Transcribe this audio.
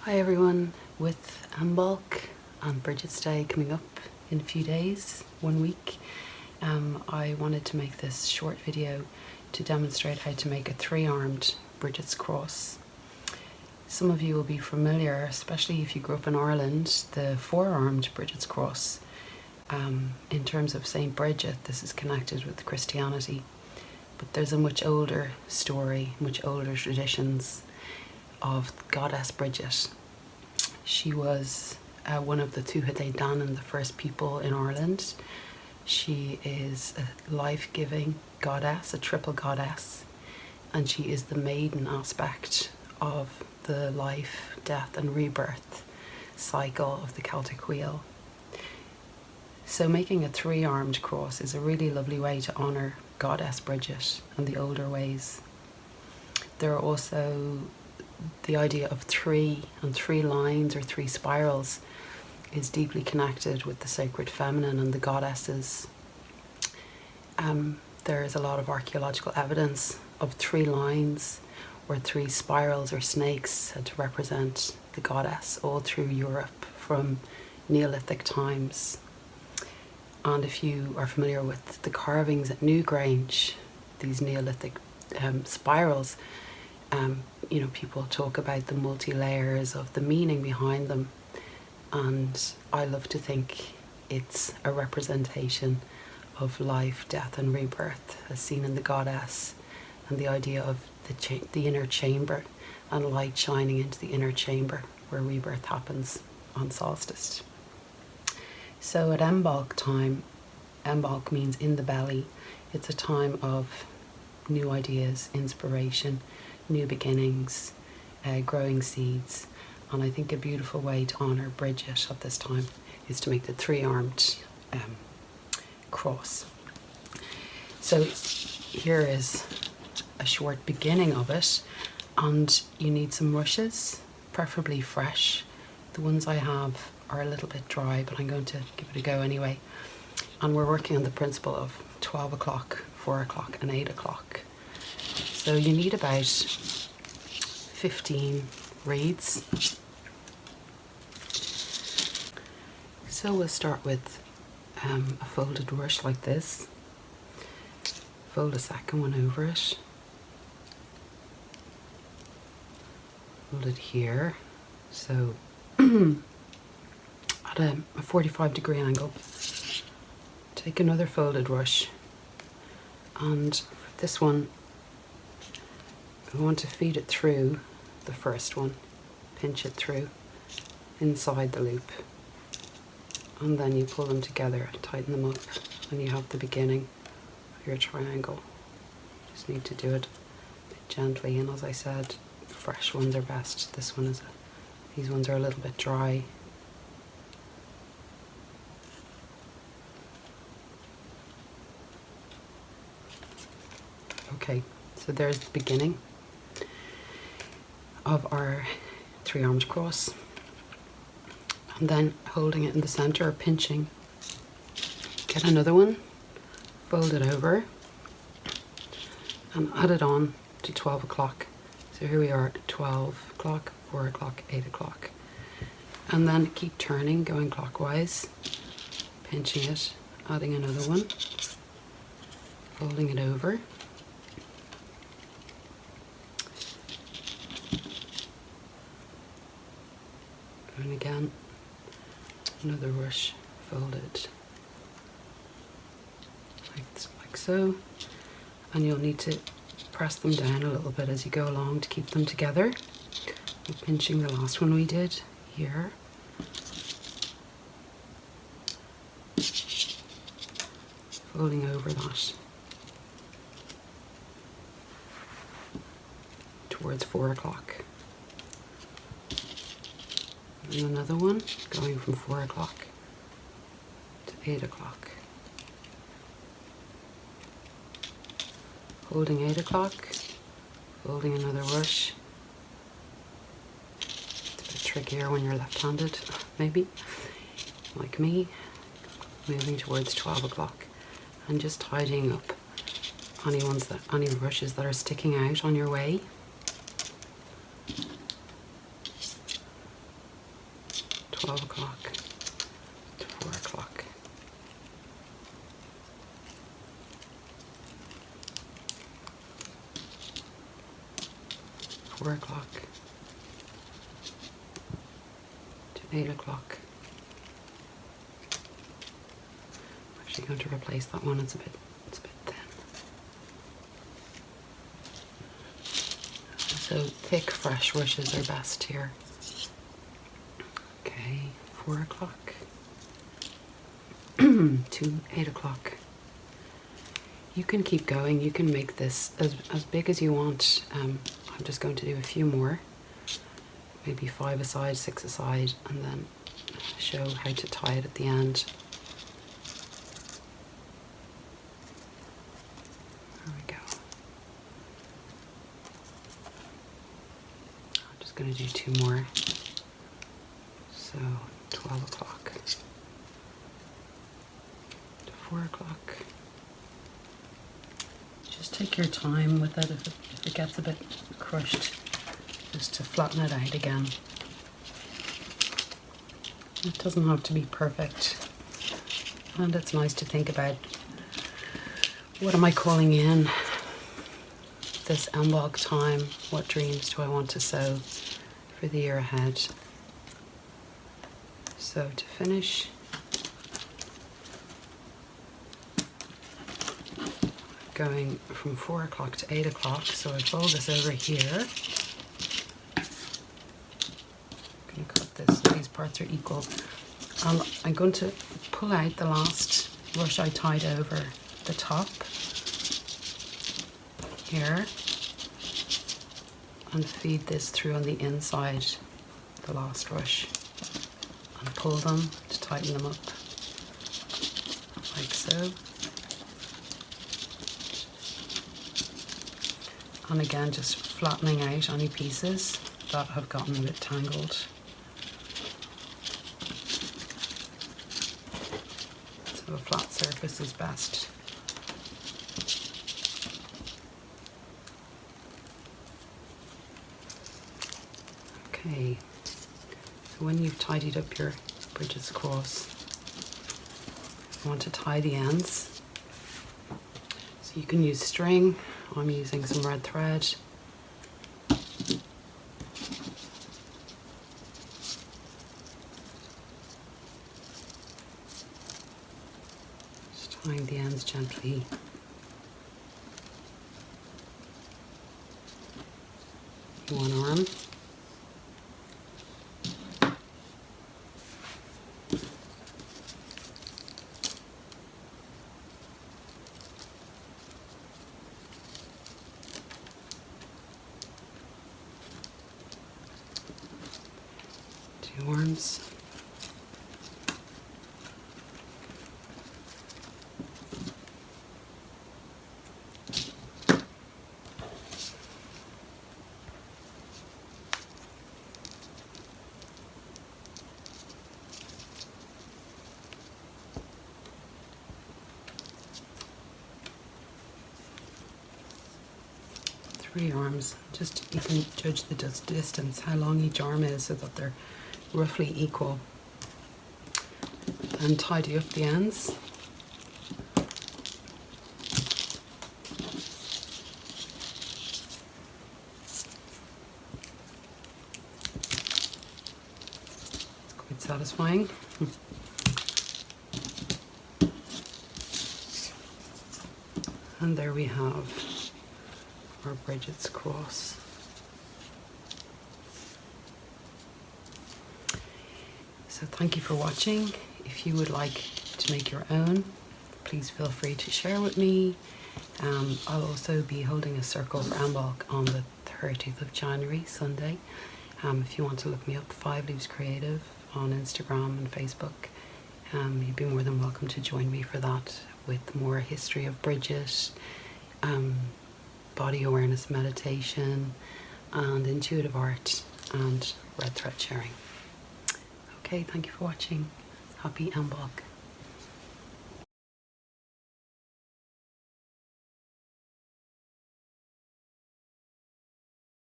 Hi everyone, with Imbolg and Brigid's Day coming up in a few days, 1 week, I wanted to make this short video to demonstrate how to make a 3-armed Brigids Cross. Some of you will be familiar, especially if you grew up in Ireland, the 4-armed Brigids Cross. In terms of Saint Brigid, this is connected with Christianity, but there's a much older story, much older traditions of Goddess Brigid. She was one of the Tuatha Danann, the first people in Ireland. She is a life-giving goddess, a triple goddess, and she is the maiden aspect of the life, death and rebirth cycle of the Celtic wheel. So making a 3-armed cross is a really lovely way to honour Goddess Brigid and the older ways. There are also the idea of 3 and 3 lines or 3 spirals is deeply connected with the sacred feminine and the goddesses. There is a lot of archaeological evidence of 3 lines or 3 spirals or snakes to represent the goddess all through Europe from Neolithic times. And if you are familiar with the carvings at Newgrange, these Neolithic spirals, you know, people talk about the multi-layers of the meaning behind them, and I love to think it's a representation of life, death and rebirth as seen in the goddess, and the idea of the inner chamber and light shining into the inner chamber where rebirth happens on solstice. So at Imbolg time, Imbolg means in the belly. It's a time of new ideas, inspiration, new beginnings, growing seeds, and I think a beautiful way to honour Brigid at this time is to make the 3-armed cross. So here is a short beginning of it, and you need some rushes, preferably fresh. The ones I have are a little bit dry, but I'm going to give it a go anyway. And we're working on the principle of 12 o'clock, 4 o'clock and 8 o'clock. So you need about 15 reeds. So we'll start with a folded rush like this. Fold a second one over it. Fold it here. So at a 45-degree angle. Take another folded rush, and for this one we want to feed it through the first one, pinch it through inside the loop, and then you pull them together and tighten them up, and you have the beginning of your triangle. Just need to do it a bit gently, and as I said, fresh ones are best. These ones are a little bit dry. Okay, so there's the beginning of our 3-armed cross, and then holding it in the center or pinching, get another one, fold it over and add it on to 12 o'clock. So here we are at 12 o'clock, 4 o'clock, 8 o'clock, and then keep turning, going clockwise, pinching it, adding another one, folding it over, and again another rush folded like so, and you'll need to press them down a little bit as you go along to keep them together. We're pinching the last one we did here, folding over that towards 4 o'clock. And another one going from 4 o'clock to 8 o'clock. Holding 8 o'clock, folding another rush. It's a bit trickier when you're left-handed, maybe, like me. Moving towards 12 o'clock and just tidying up any rushes that are sticking out on your way. 12 o'clock to 4 o'clock. Four o'clock to 8 o'clock. I'm actually going to replace that one. It's a bit thin. So thick, fresh rushes are best here. Okay, 4 o'clock to 8 o'clock. You can keep going. You can make this as big as you want. I'm just going to do a few more, maybe 5 aside, 6 aside, and then show how to tie it at the end. There we go. I'm just going to do 2 more. So 12 o'clock to 4 o'clock. Just take your time with it. If it gets a bit crushed, just to flatten it out again. It doesn't have to be perfect. And it's nice to think about, what am I calling in this Imbolg time? What dreams do I want to sow for the year ahead? So to finish, going from 4 o'clock to 8 o'clock, so I fold this over here. I'm going to cut this so these parts are equal. I'm going to pull out the last rush I tied over the top here and feed this through on the inside, the last rush, and pull them to tighten them up, like so. And again, just flattening out any pieces that have gotten a bit tangled. So a flat surface is best. Okay, so when you've tidied up your Brigids Cross, you want to tie the ends. So you can use string. I'm using some red thread. Just tying the ends gently. One arm. Arms. Three arms. Just, you can judge the distance, how long each arm is, so that they're roughly equal, and tidy up the ends. It's quite satisfying. And there we have our Brigids Cross. So thank you for watching. If you would like to make your own, please feel free to share with me. I'll also be holding a circle for Imbolg on the 30th of January, Sunday. If you want to look me up, 5 Leaves Creative on Instagram and Facebook, you'd be more than welcome to join me for that, with more history of Brigid, body awareness meditation, and intuitive art, and red thread sharing. Okay, thank you for watching. Happy Imbolg.